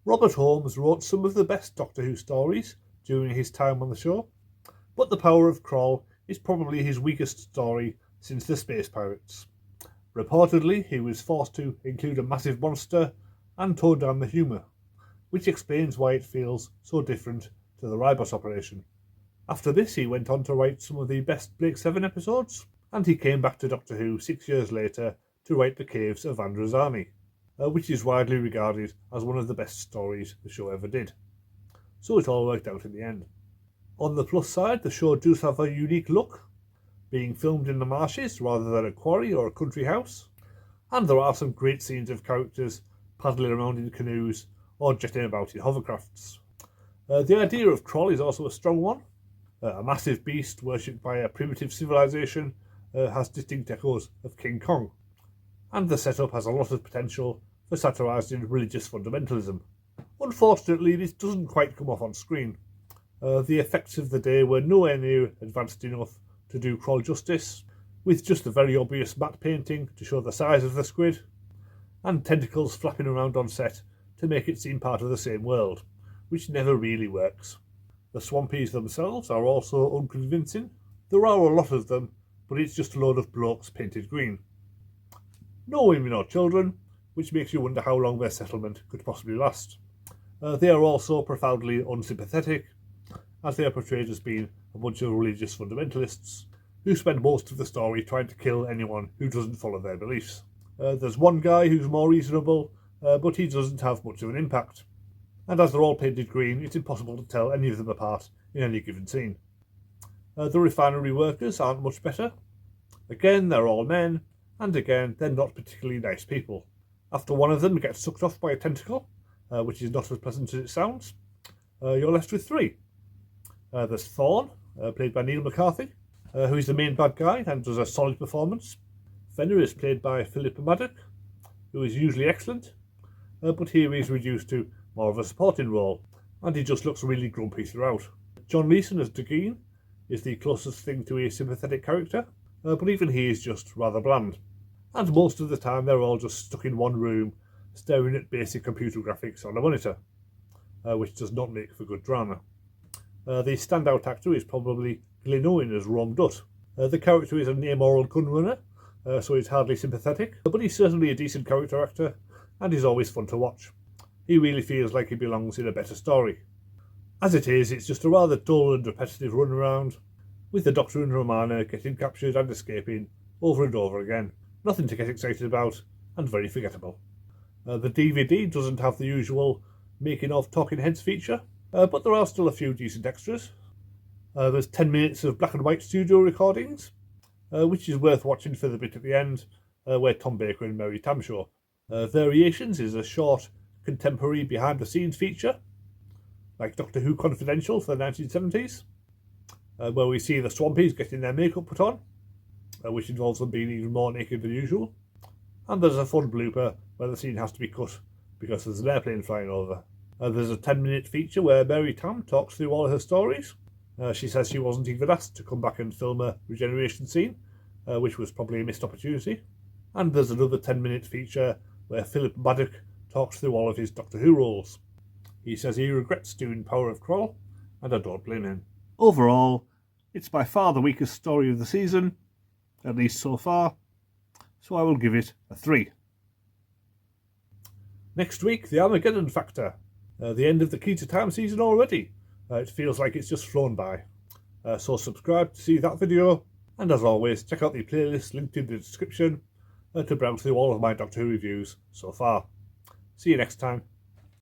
Robert Holmes wrote some of the best Doctor Who stories during his time on the show, but The Power of Kroll is probably his weakest story since The Space Pirates. Reportedly, he was forced to include a massive monster and tone down the humour, which explains why it feels so different to the Ribos operation. After this, he went on to write some of the best Blake 7 episodes, and he came back to Doctor Who 6 years later to write The Caves of Androzani, which is widely regarded as one of the best stories the show ever did. So it all worked out in the end. On the plus side, the show does have a unique look, being filmed in the marshes rather than a quarry or a country house, and there are some great scenes of characters paddling around in canoes or jetting about in hovercrafts. The idea of Kroll is also a strong one. A massive beast worshipped by a primitive civilization has distinct echoes of King Kong, and the setup has a lot of potential for satirising religious fundamentalism. Unfortunately, this doesn't quite come off on screen. The effects of the day were nowhere near advanced enough to do Kroll justice, with just a very obvious matte painting to show the size of the squid, and tentacles flapping around on set to make it seem part of the same world, which never really works. The Swampies themselves are also unconvincing. There are a lot of them, but it's just a load of blokes painted green. No women or children, which makes you wonder how long their settlement could possibly last. They are also profoundly unsympathetic, as they are portrayed as being a bunch of religious fundamentalists who spend most of the story trying to kill anyone who doesn't follow their beliefs. There's one guy who's more reasonable, but he doesn't have much of an impact. And as they're all painted green, it's impossible to tell any of them apart in any given scene. The refinery workers aren't much better. Again, they're all men, and again, they're not particularly nice people. After one of them gets sucked off by a tentacle, which is not as pleasant as it sounds, you're left with three. There's Thorn, played by Neil McCarthy, who is the main bad guy and does a solid performance. Fenner is played by Philip Maddock, who is usually excellent, but here he's reduced to more of a supporting role, and he just looks really grumpy throughout. John Leeson as Dugeen is the closest thing to a sympathetic character, but even he is just rather bland. And most of the time they're all just stuck in one room, staring at basic computer graphics on a monitor, which does not make for good drama. The standout actor is probably Glyn Owen as Rom Dutt. The character is an amoral gunrunner, so he's hardly sympathetic, but he's certainly a decent character actor, and he's always fun to watch. He really feels like he belongs in a better story. As it is, it's just a rather dull and repetitive run around, with the Doctor and Romana getting captured and escaping over and over again. Nothing to get excited about, and very forgettable. The DVD doesn't have the usual making of talking heads feature, but there are still a few decent extras. There's 10 minutes of black and white studio recordings, which is worth watching for the bit at the end, where Tom Baker and Mary Tamm show. Variations is a short contemporary behind-the-scenes feature, like Doctor Who Confidential for the 1970s, where we see the Swampies getting their makeup put on, which involves them being even more naked than usual. And there's a fun blooper where the scene has to be cut because there's an airplane flying over. There's a 10-minute feature where Mary Tamm talks through all of her stories. She says she wasn't even asked to come back and film a regeneration scene, which was probably a missed opportunity. And there's another 10-minute feature where Philip Maddock talks through all of his Doctor Who roles. He says he regrets doing Power of Kroll, and I don't blame him. Overall, it's by far the weakest story of the season, at least so far, so I will give it a 3. Next week, the Armageddon Factor. The end of the Key to Time season already. It feels like it's just flown by. So subscribe to see that video, and as always, check out the playlist linked in the description to browse through all of my Doctor Who reviews so far. See you next time.